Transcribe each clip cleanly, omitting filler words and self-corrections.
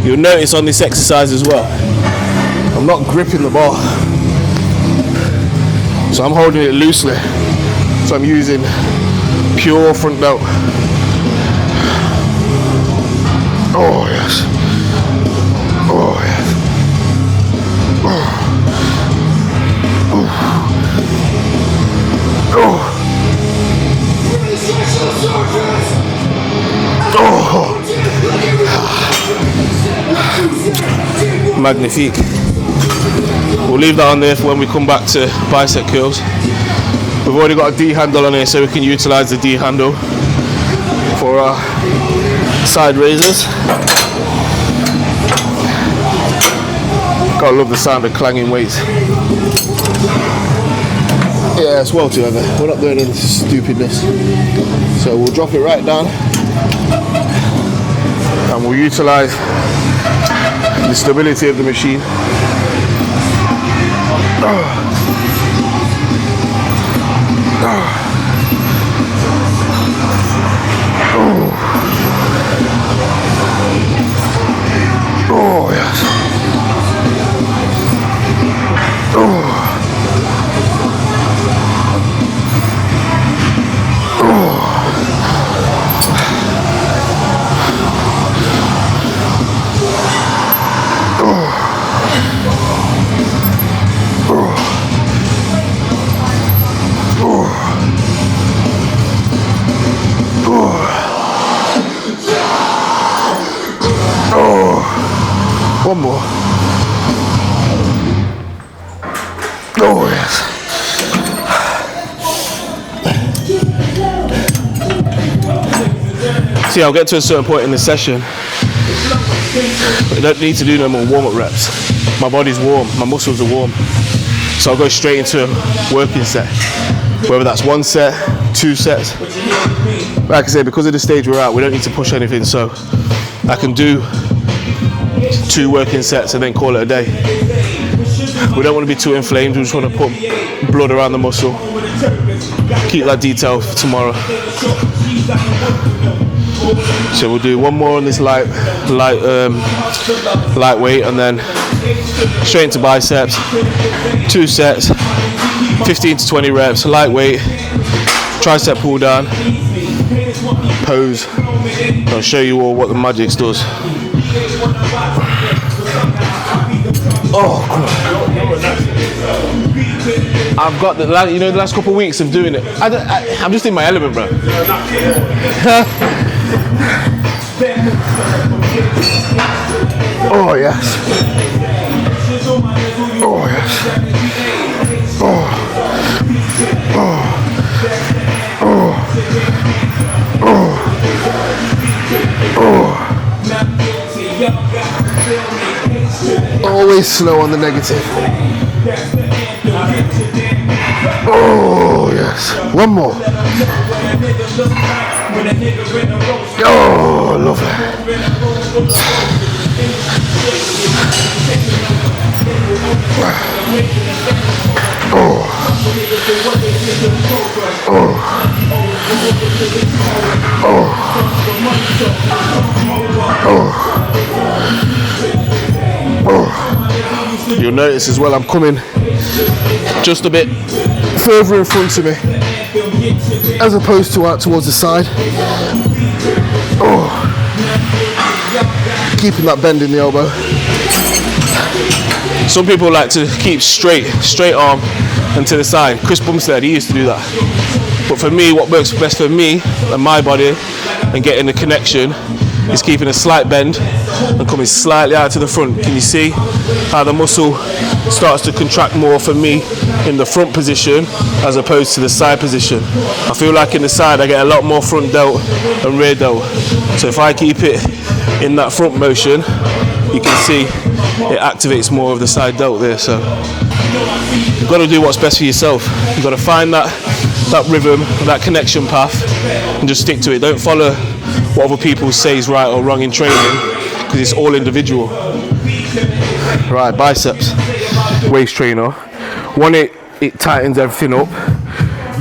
You'll notice on this exercise as well, I'm not gripping the bar, so I'm holding it loosely. So I'm using pure front delt. Oh yes. Oh yes. Oh. Oh. Oh. Magnifique. We'll leave that on there for when we come back to bicep curls. We've already got a D handle on here, so we can utilize the D handle for our side raises. Gotta love the sound of clanging weights. Yeah, it's well together. We're not doing any stupidness. So we'll drop it right down and we'll utilize the stability of the machine. Oh yes. One more. Oh yes. See, I'll get to a certain point in the session, but I don't need to do no more warm-up reps. My body's warm, my muscles are warm, so I'll go straight into a working set, whether that's 1 set, 2 sets. Like I said, because of the stage we're at, we don't need to push anything, so I can do 2 working sets and then call it a day. We don't want to be too inflamed, we just want to put blood around the muscle. Keep that detail for tomorrow. So we'll do 1 more on this lightweight, and then straight into biceps. 2 sets, 15 to 20 reps, lightweight, tricep pull down, pose. I'll show you all what the Magics does. Oh, God. I've got the last couple of weeks of doing it. I'm just in my element, bro. Oh yes. Oh yes. Oh. Oh. Oh. Oh. Oh. Always slow on the negative. Oh yes. 1 more. Oh, lovely. Oh. Oh. Oh. Oh. Oh. You'll notice as well, I'm coming just a bit further in front of me, as opposed to out towards the side. Oh. Keeping that bend in the elbow. Some people like to keep straight arm and to the side. Chris Bumstead, he used to do that. But for me, what works best for me and my body and getting the connection is keeping a slight bend and coming slightly out to the front. Can you see how the muscle starts to contract more for me in the front position as opposed to the side position? I feel like in the side I get a lot more front delt and rear delt. So if I keep it in that front motion, you can see it activates more of the side delt there. So you've got to do what's best for yourself. You've got to find that rhythm, that connection path, and just stick to it. Don't follow what other people say is right or wrong in training, because it's all individual. Right, biceps, waist trainer. 1, it tightens everything up,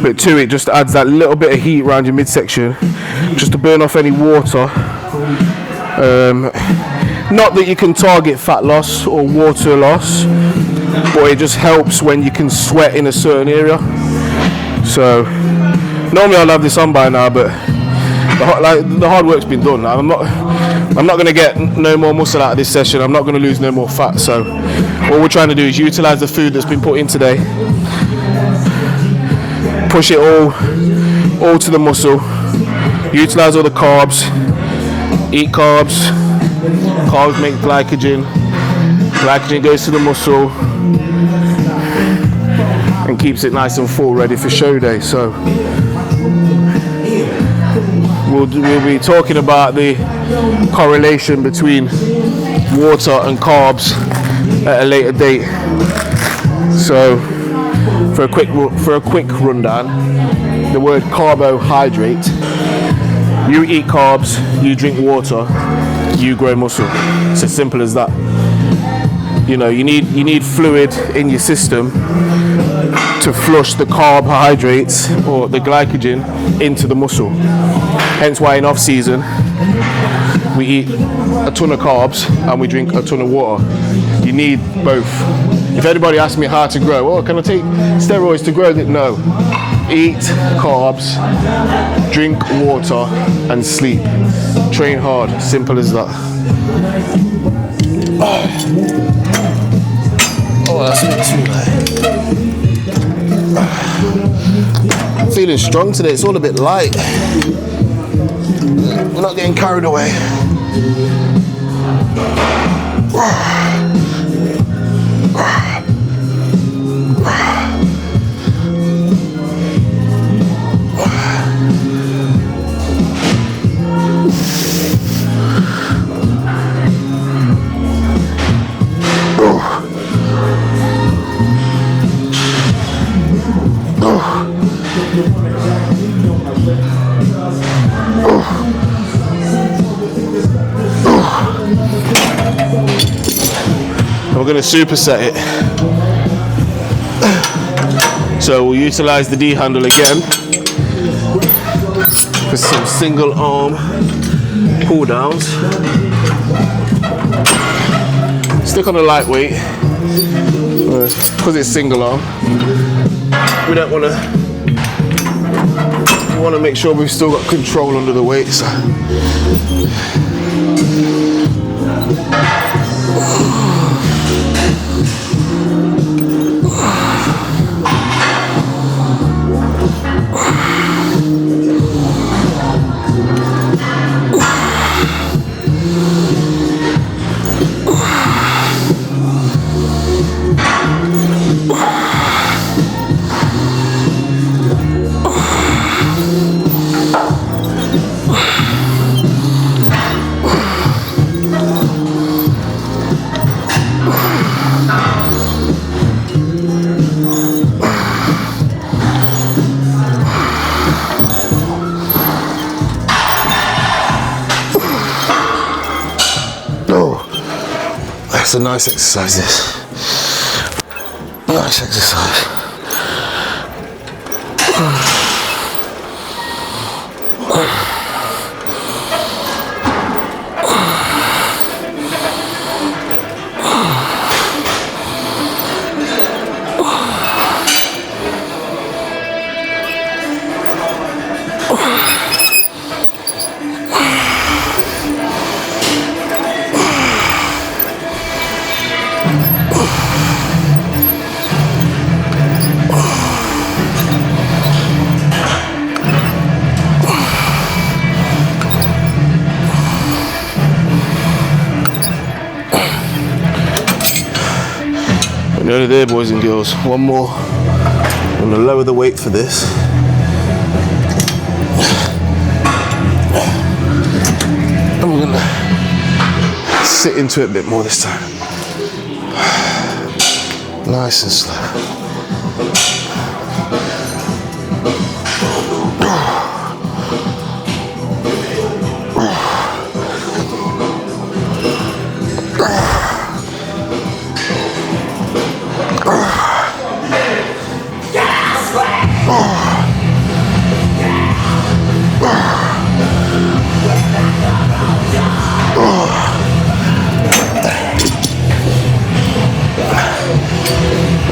but 2, it just adds that little bit of heat around your midsection, just to burn off any water Not that you can target fat loss or water loss, but it just helps when you can sweat in a certain area. So normally I'll have this on by now, but the hard work's been done. I'm not going to get no more muscle out of this session. I'm not going to lose no more fat. So all we're trying to do is utilize the food that's been put in today, push it all to the muscle, utilize all the carbs, eat carbs. Carbs make glycogen. Glycogen goes to the muscle and keeps it nice and full, ready for show day. So we'll be talking about the correlation between water and carbs at a later date. So for a quick rundown, the word carbohydrate. You eat carbs, you drink water, you grow muscle. It's as simple as that. You know, you need fluid in your system to flush the carbohydrates or the glycogen into the muscle. Hence why in off season we eat a ton of carbs and we drink a ton of water. You need both. If anybody asks me how to grow, oh, can I take steroids to grow? No. Eat carbs, drink water, and sleep. Train hard. Simple as that. Oh, that's a bit too light. I'm feeling strong today. It's all a bit light. We're not getting carried away. We're going to superset it. So we'll utilize the D handle again for some single arm pull downs. Stick on a lightweight because it's single arm. We don't want to. We want to make sure we've still got control under the weights. That's a nice exercise, this. Nice exercise. Nearly there, boys and girls. One more. I'm going to lower the weight for this. And we're going to sit into it a bit more this time. Nice and slow.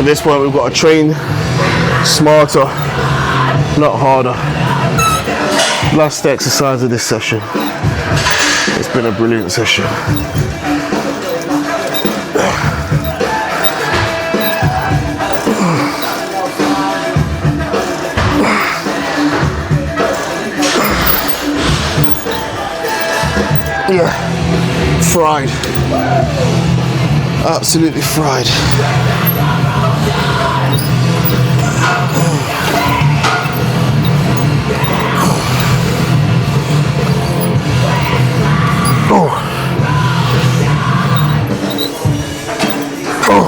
At this point, we've got to train smarter, not harder. Last exercise of this session. It's been a brilliant session. Yeah, fried. Absolutely fried. Oh. Oh.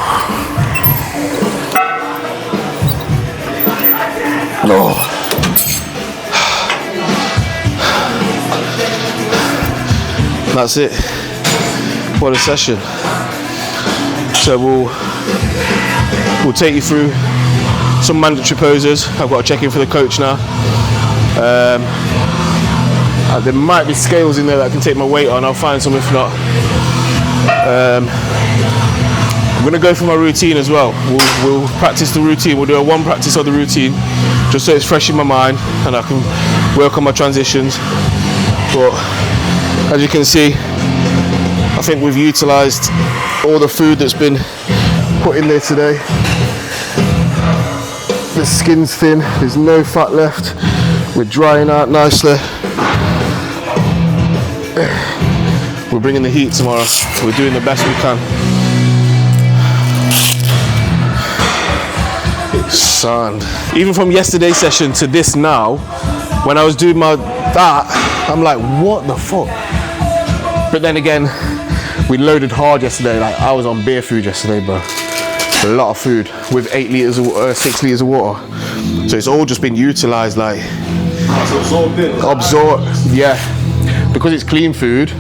Oh. That's it. What a session. So we'll take you through some mandatory poses. I've got to check in for the coach now. There might be scales in there that I can take my weight on. I'll find some if not. I'm going to go through my routine as well. We'll practice the routine. We'll do a one practice of the routine just so it's fresh in my mind and I can work on my transitions. But as you can see, I think we've utilised all the food that's been put in there today. The skin's thin, there's no fat left. We're drying out nicely. We're bringing the heat tomorrow. We're doing the best we can. It's sand. Even from yesterday's session to this now, when I was doing that, I'm like, what the fuck? But then again, we loaded hard yesterday. Like I was on beer food yesterday, bro. A lot of food with 6 litres of water. So it's all just been utilised, like absorbed. Yeah, because it's clean food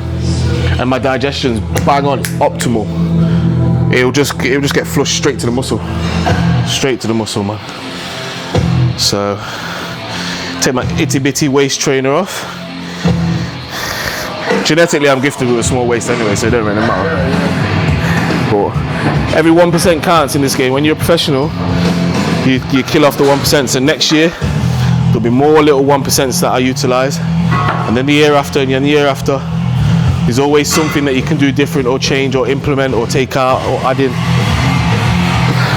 and my digestion's bang on, optimal. It'll just get flushed straight to the muscle, man. So take my itty bitty waist trainer off. Genetically, I'm gifted with a small waist anyway, so it don't really matter. But every 1% counts in this game. When you're a professional, you kill off the 1%. So next year, there'll be more little 1% that I utilise. And then the year after, and then the year after, there's always something that you can do different or change or implement or take out or add in.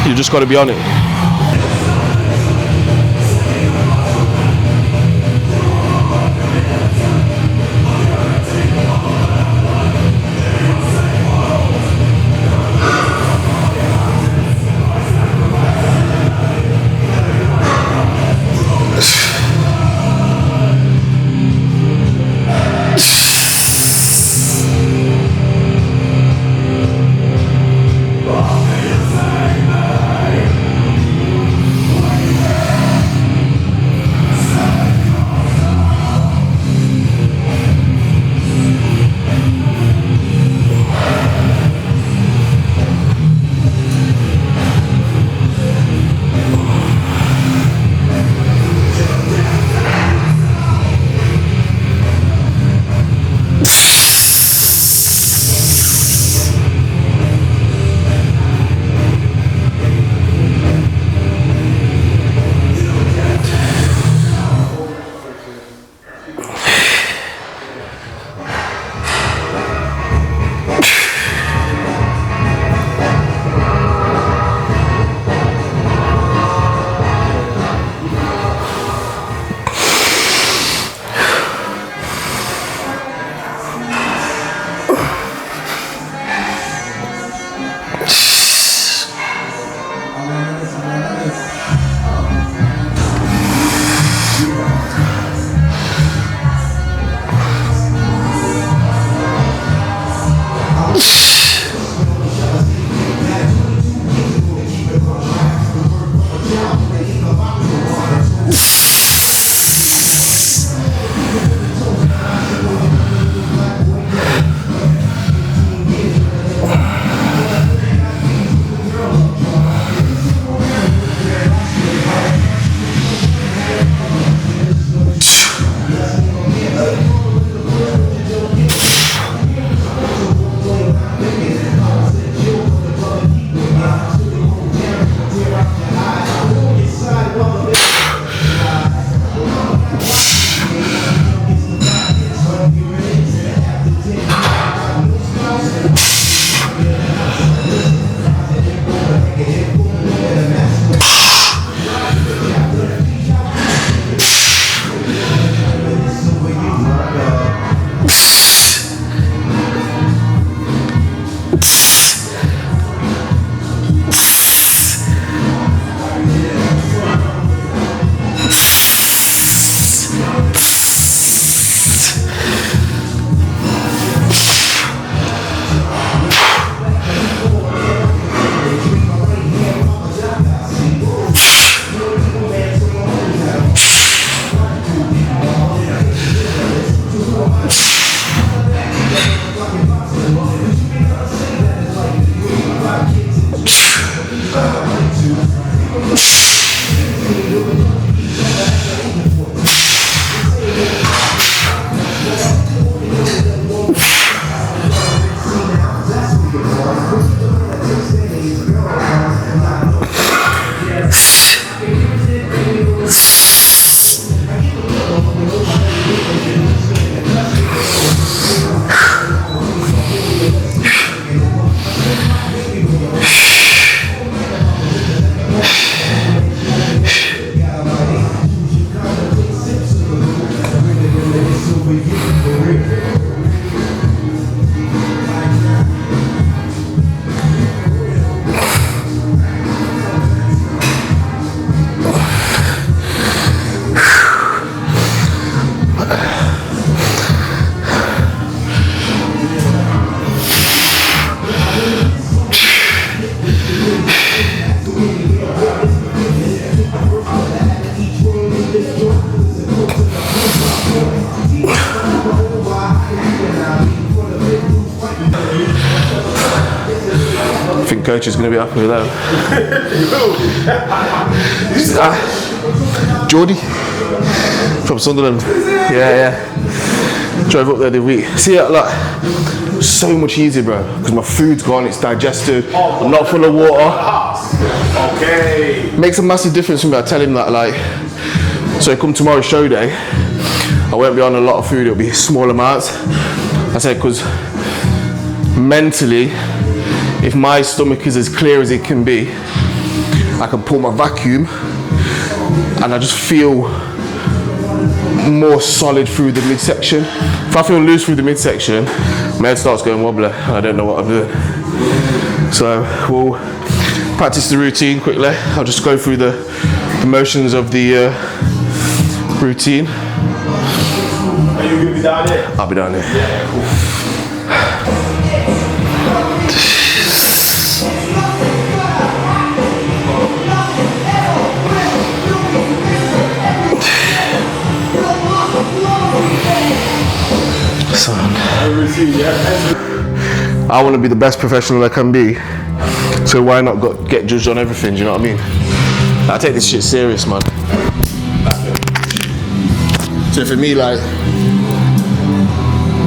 You just got to be on it. I think coach is going to be happy with that. Geordie from Sunderland. Yeah. Drove up there the week. See that, like, so much easier, bro. Because my food's gone, it's digested. I'm not full of water. Okay. Makes a massive difference for me. I tell him that, like, so come tomorrow's show day, I won't be on a lot of food. It'll be small amounts. I said, because mentally, if my stomach is as clear as it can be, I can pull my vacuum and I just feel more solid through the midsection. If I feel loose through the midsection, my head starts going wobbly and I don't know what I'm doing. So we'll practice the routine quickly. I'll just go through the motions of the routine. Are you going to be down here? I'll be down here. Yeah, cool. I want to be the best professional I can be, so why not get judged on everything, do you know what I mean? I take this shit serious, man. So for me, like,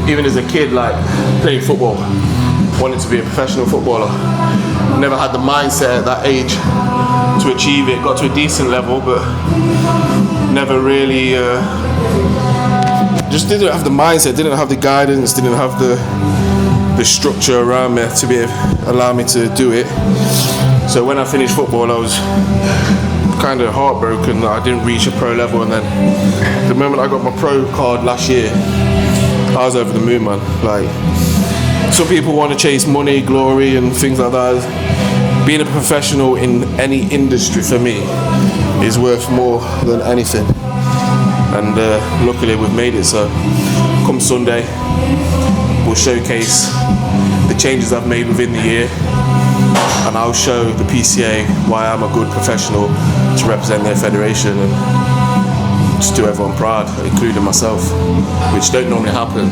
even as a kid, like, playing football, wanting to be a professional footballer, never had the mindset at that age to achieve it. Got to a decent level, but never really just didn't have the mindset, didn't have the guidance, didn't have the structure around me to allow me to do it. So when I finished football, I was kind of heartbroken that I didn't reach a pro level, and then the moment I got my pro card last year, I was over the moon, man. Like, some people want to chase money, glory and things like that. Being a professional in any industry for me is worth more than anything, and luckily we've made it. So come Sunday, we'll showcase the changes I've made within the year, and I'll show the PCA why I'm a good professional to represent their federation and just do everyone proud, including myself, which don't normally happen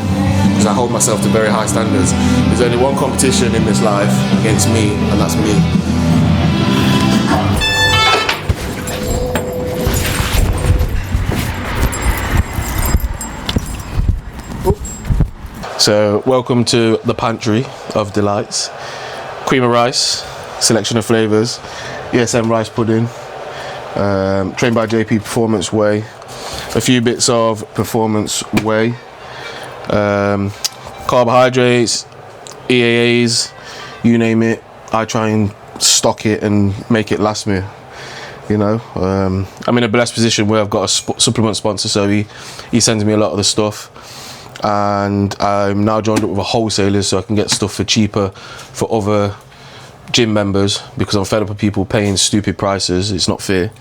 because I hold myself to very high standards. There's only one competition in this life against me, and that's me. So welcome to the pantry of delights. Cream of rice, selection of flavours, ESM rice pudding, trained by JP Performance Whey, a few bits of Performance Whey, carbohydrates, EAAs, you name it. I try and stock it and make it last me. You know, I'm in a blessed position where I've got a supplement sponsor, so he sends me a lot of the stuff. And I'm now joined up with a wholesaler so I can get stuff for cheaper for other gym members, because I'm fed up with people paying stupid prices. It's not fair.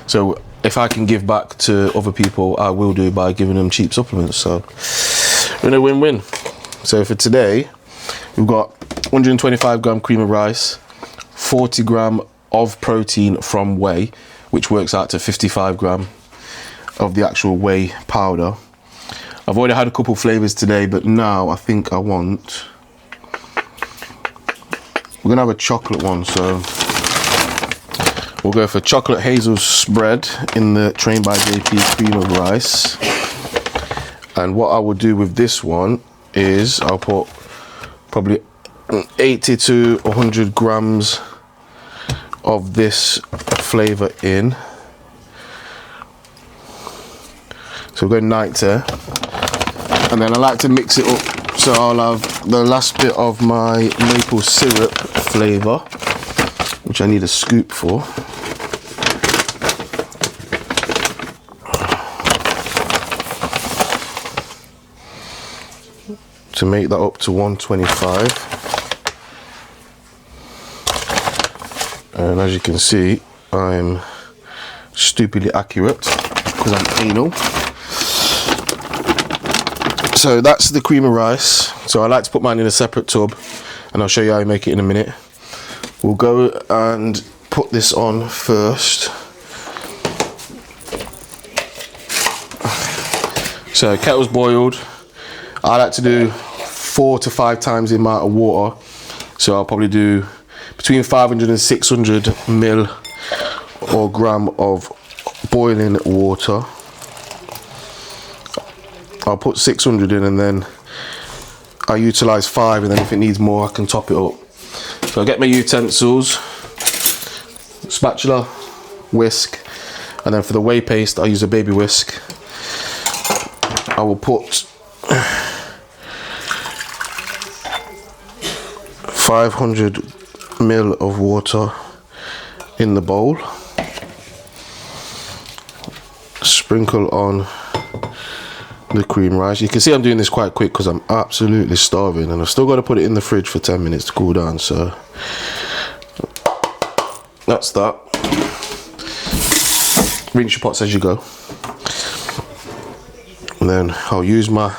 So if I can give back to other people, I will do by giving them cheap supplements. So we're in a win-win. So for today, we've got 125 gram cream of rice, 40 gram of protein from whey, which works out to 55 gram of the actual whey powder. I've already had a couple flavors today, but now I think we're gonna have a chocolate one. So we'll go for chocolate hazel spread in the Trained by JP cream of rice. And what I will do with this one is I'll put probably 80 to 100 grams of this flavor in. So we'll go 90, and then I like to mix it up, so I'll have the last bit of my maple syrup flavor, which I need a scoop for. To make that up to 125. And as you can see, I'm stupidly accurate because I'm anal. So that's the cream of rice. So I like to put mine in a separate tub, and I'll show you how you make it in a minute. We'll go and put this on first. So kettle's boiled. I like to do 4 to 5 times the amount of water. So I'll probably do between 500 and 600 mil or gram of boiling water. I'll put 600 in, and then I utilize 5, and then if it needs more I can top it up. So I get my utensils, spatula, whisk, and then for the whey paste I use a baby whisk. I will put 500 mil of water in the bowl, sprinkle on the cream rice. You can see I'm doing this quite quick because I'm absolutely starving, and I've still got to put it in the fridge for 10 minutes to cool down. So that's that. Rinse your pots as you go, and then I'll use my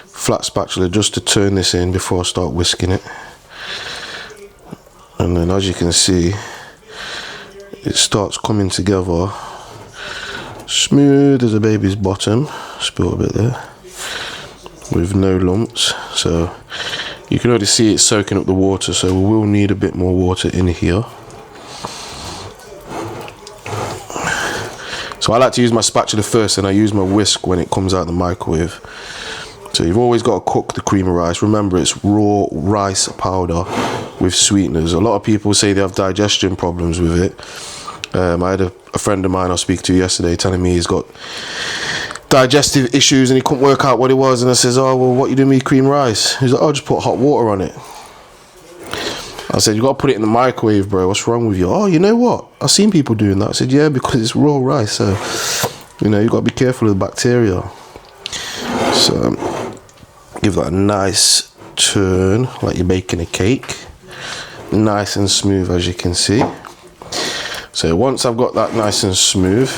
flat spatula just to turn this in before I start whisking it. And then as you can see, it starts coming together smooth as a baby's bottom. Spill a bit there, with no lumps. So you can already see it soaking up the water, so we will need a bit more water in here. So I like to use my spatula first, and I use my whisk when it comes out of the microwave. So you've always got to cook the cream of rice. Remember, it's raw rice powder with sweeteners. A lot of people say they have digestion problems with it. I had a friend of mine I was speaking to yesterday telling me he's got digestive issues and he couldn't work out what it was. And I says, oh, well, what you doing with cream rice? He's like, oh, just put hot water on it. I said, you got to put it in the microwave, bro. What's wrong with you? Oh, you know what? I've seen people doing that. I said, yeah, because it's raw rice. So, you know, you got to be careful of the bacteria. So, give that a nice turn like you're baking a cake. Nice and smooth, as you can see. So once I've got that nice and smooth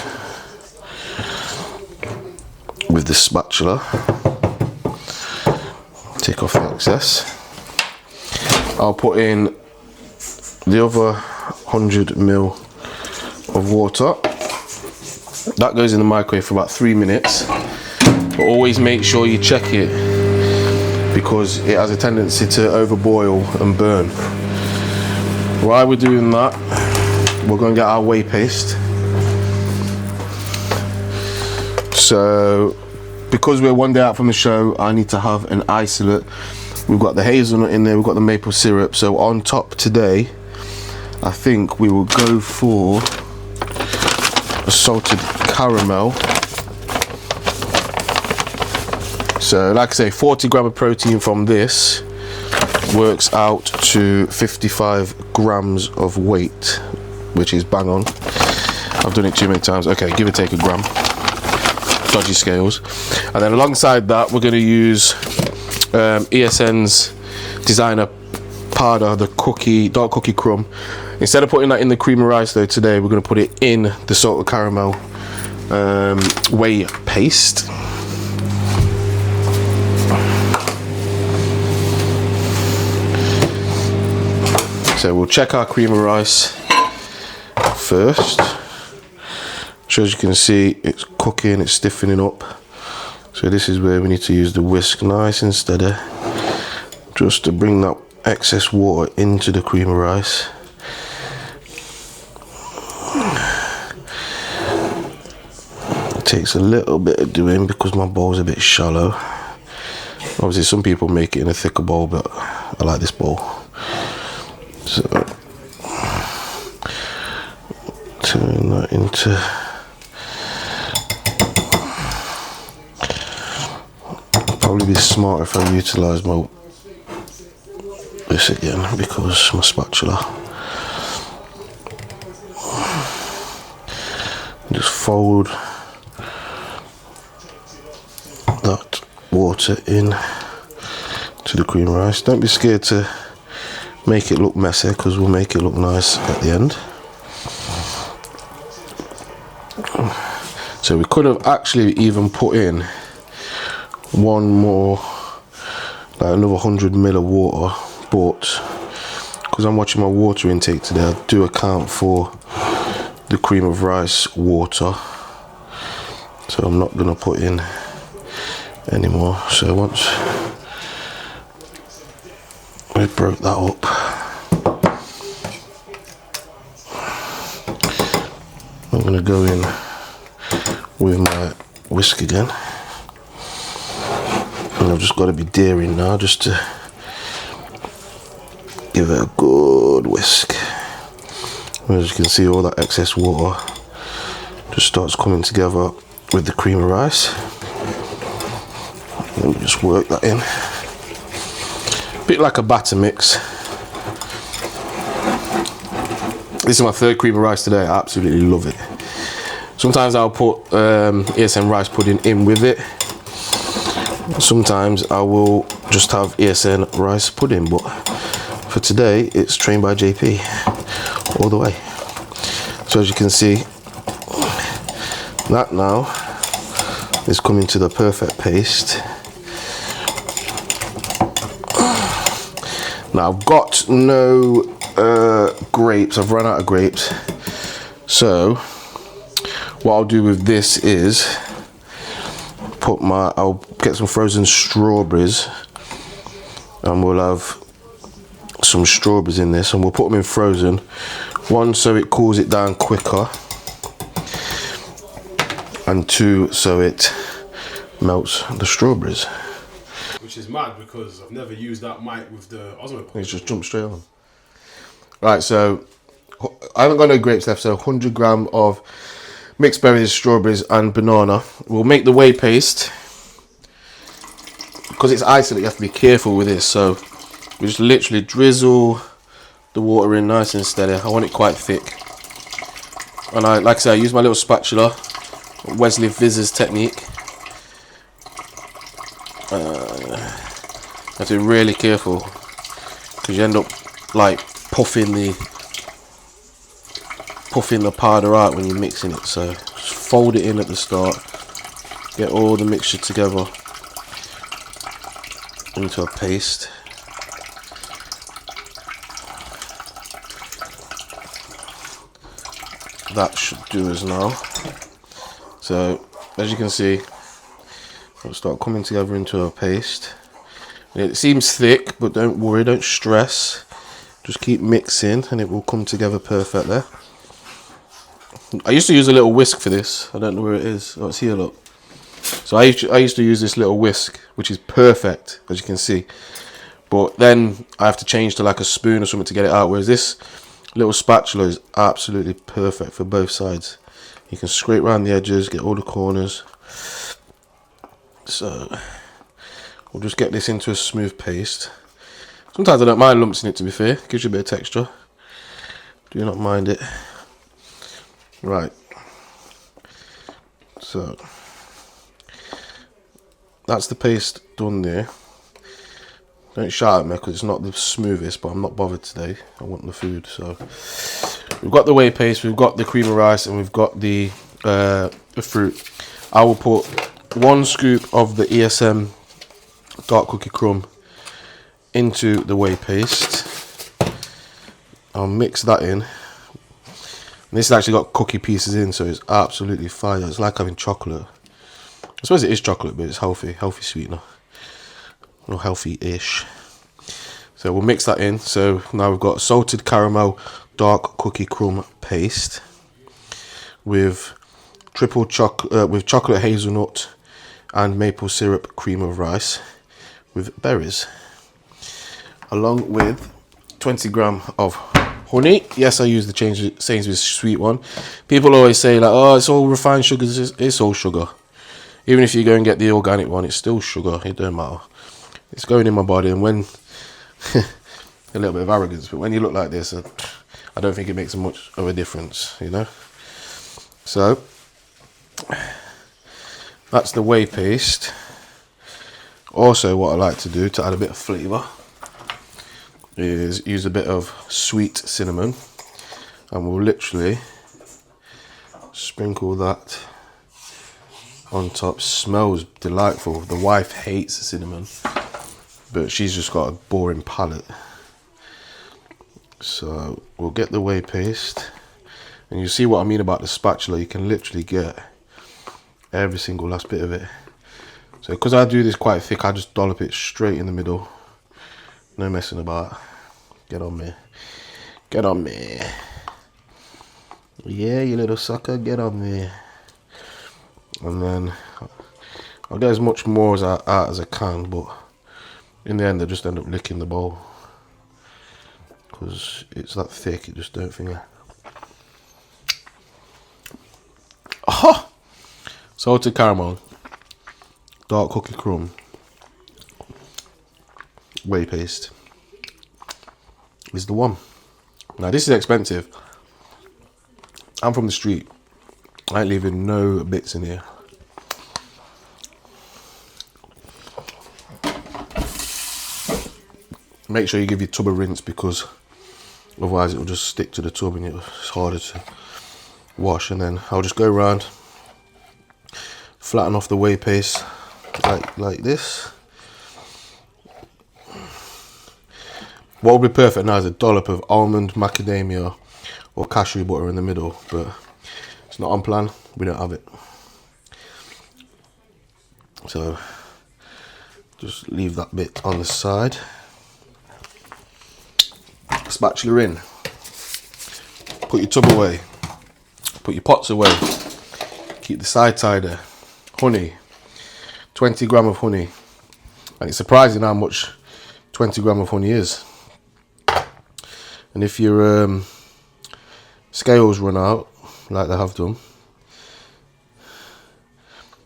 with the spatula, take off the excess. I'll put in the other 100 ml of water. That goes in the microwave for about 3 minutes. But always make sure you check it, because it has a tendency to overboil and burn. While we're doing that, we're going to get our whey paste. So because we're one day out from the show, I need to have an isolate. We've got the hazelnut in there, we've got the maple syrup. So on top today, I think we will go for a salted caramel. So like I say, 40 gram of protein from this works out to 55 grams of weight, which is bang on. I've done it too many times. Okay, give or take a gram. Dodgy scales. And then alongside that, we're going to use ESN's designer powder, the dark cookie crumb. Instead of putting that in the cream of rice though, today we're going to put it in the salted caramel whey paste. So we'll check our cream of rice first. So as you can see, it's cooking, it's stiffening up. So this is where we need to use the whisk nice and steady, just to bring that excess water into the cream of rice. It takes a little bit of doing because my bowl's a bit shallow. Obviously some people make it in a thicker bowl, but I like this bowl. So turn that into, probably be smarter if I utilise this again, because my spatula. Just fold that water in to the cream rice. Don't be scared to make it look messy, because we'll make it look nice at the end. So we could have actually even put in one more, like another 100 ml of water, but because I'm watching my water intake today, I do account for the cream of rice water, so I'm not going to put in any more. So once we broke that up, I'm going to go in with my whisk again, and I've just got to be daring now, just to give it a good whisk. As you can see, all that excess water just starts coming together with the cream of rice. And we just work that in, a bit like a batter mix. This is my third cream of rice today. I absolutely love it. Sometimes I'll put ASN rice pudding in with it. Sometimes I will just have ASN rice pudding, but for today it's trained by JP all the way. So as you can see, that now is coming to the perfect paste. Now I've got no grapes, I've run out of grapes, so what I'll do with this is I'll get some frozen strawberries, and we'll have some strawberries in this, and we'll put them in frozen. One, so it cools it down quicker, and two, so it melts the strawberries. Which is mad, because I've never used that mic with the Osmo. It's just jump straight on. Right, so I haven't got no grapes left, so 100 gram of mixed berries, strawberries and banana. We'll make the whey paste. Because it's isolate, you have to be careful with this, so we just literally drizzle the water in nice and steady. I want it quite thick. And like I say, I use my little spatula, Wesley Viz's technique. You have to be really careful, because you end up like puffing the powder out when you're mixing it. So just fold it in at the start, get all the mixture together into a paste. That should do us now. So as you can see, it'll start coming together into a paste. It seems thick, but don't worry, don't stress. Just keep mixing and it will come together perfectly. I used to use a little whisk for this. I don't know where it is. Oh, it's here, look. So I used to use this little whisk, which is perfect, as you can see. But then I have to change to like a spoon or something to get it out, whereas this little spatula is absolutely perfect for both sides. You can scrape around the edges, get all the corners. So we'll just get this into a smooth paste. Sometimes I don't mind lumps in it, to be fair. Gives you a bit of texture. Do not mind it. Right. So that's the paste done there. Don't shout at me because it's not the smoothest, but I'm not bothered today. I want the food. So we've got the whey paste, we've got the cream of rice, and we've got the fruit. I will put 1 scoop of the ESM dark cookie crumb into the whey paste. I'll mix that in. And this has actually got cookie pieces in, so it's absolutely fire. It's like having chocolate. I suppose it is chocolate, but it's healthy sweetener. Or healthy-ish. So we'll mix that in. So now we've got salted caramel dark cookie crumb paste with chocolate hazelnut and maple syrup cream of rice with berries, along with 20 gram of honey. Yes, I use the Sainsbury's sweet one. People always say like, oh, it's all refined sugars. It's all sugar. Even if you go and get the organic one, it's still sugar. It don't matter. It's going in my body, and when a little bit of arrogance, but when you look like this, I don't think it makes much of a difference, you know. So that's the whey paste. Also, what I like to do to add a bit of flavour is use a bit of sweet cinnamon, and we'll literally sprinkle that on top. Smells delightful. The wife hates cinnamon, but she's just got a boring palate. So we'll get the whey paste, and you see what I mean about the spatula. You can literally get every single last bit of it. So because I do this quite thick, I just dollop it straight in the middle. No messing about. Get on me. Get on me. Yeah, you little sucker, get on me. And then I'll get as much more out as I can, but in the end I just end up licking the bowl because it's that thick, it just don't finger. Oh! Salted caramel, dark cookie crumb, whey paste is the one. Now this is expensive. I'm from the street. I ain't leaving no bits in here. Make sure you give your tub a rinse, because otherwise it will just stick to the tub and it's harder to wash. And then I'll just go around, flatten off the whey paste like this. What would be perfect now is a dollop of almond, macadamia or cashew butter in the middle, but it's not on plan, we don't have it. So just leave that bit on the side. Spatula in. Put your tub away. Put your pots away. Keep the side tidy. Honey. 20 gram of honey. And it's surprising how much 20 gram of honey is. And if your scales run out, like they have done,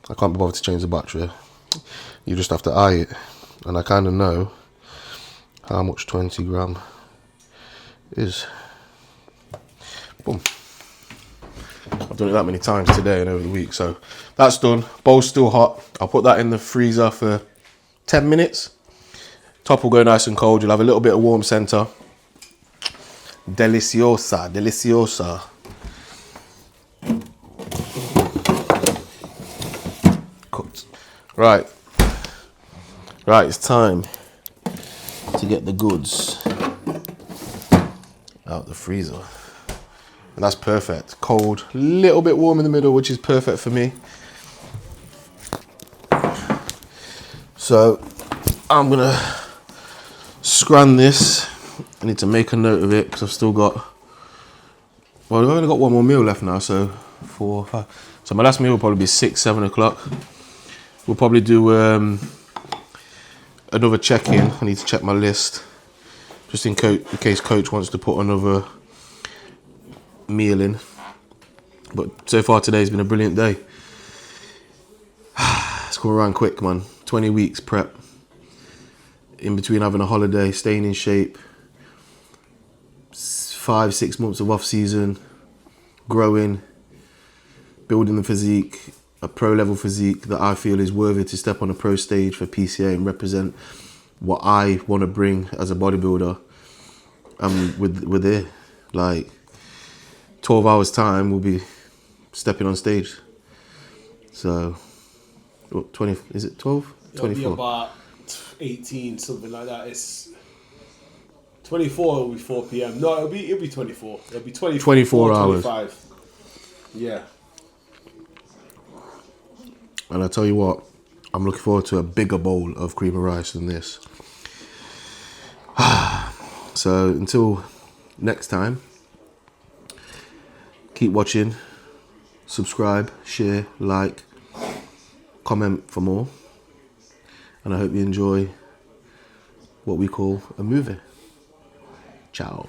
I can't be bothered to change the battery. You just have to eye it, and I kind of know how much 20 gram is. Boom. I've done it that many times today and over the week, so that's done. Bowl's still hot. I'll put that in the freezer for 10 minutes. Top will go nice and cold. You'll have a little bit of warm center. Deliciosa, deliciosa. Cooked. Right, it's time to get the goods out the freezer. And that's perfect. Cold, little bit warm in the middle, which is perfect for me. So I'm gonna scran this. I need to make a note of it because I've still got, well, I've only got one more meal left now, so 4, 5. So my last meal will probably be 6, 7 o'clock. We'll probably do another check-in. I need to check my list, just in case Coach wants to put another meal in. But so far today's been a brilliant day. It's going around quick, man. 20 weeks prep. In between having a holiday, staying in shape. 5, 6 months of off season, growing, building the physique, a pro level physique that I feel is worthy to step on a pro stage for PCA and represent what I want to bring as a bodybuilder, with it. Like 12 hours time, we'll be stepping on stage. So, what, 20? Is it 12? It'll be 24. about 18, something like that. It's 24. Will be 4 p.m. No, it'll be 24. It'll be 24 hours. 25. Yeah. And I tell you what, I'm looking forward to a bigger bowl of cream of rice than this. So until next time, keep watching, subscribe, share, like, comment for more. And I hope you enjoy what we call a movie. Ciao.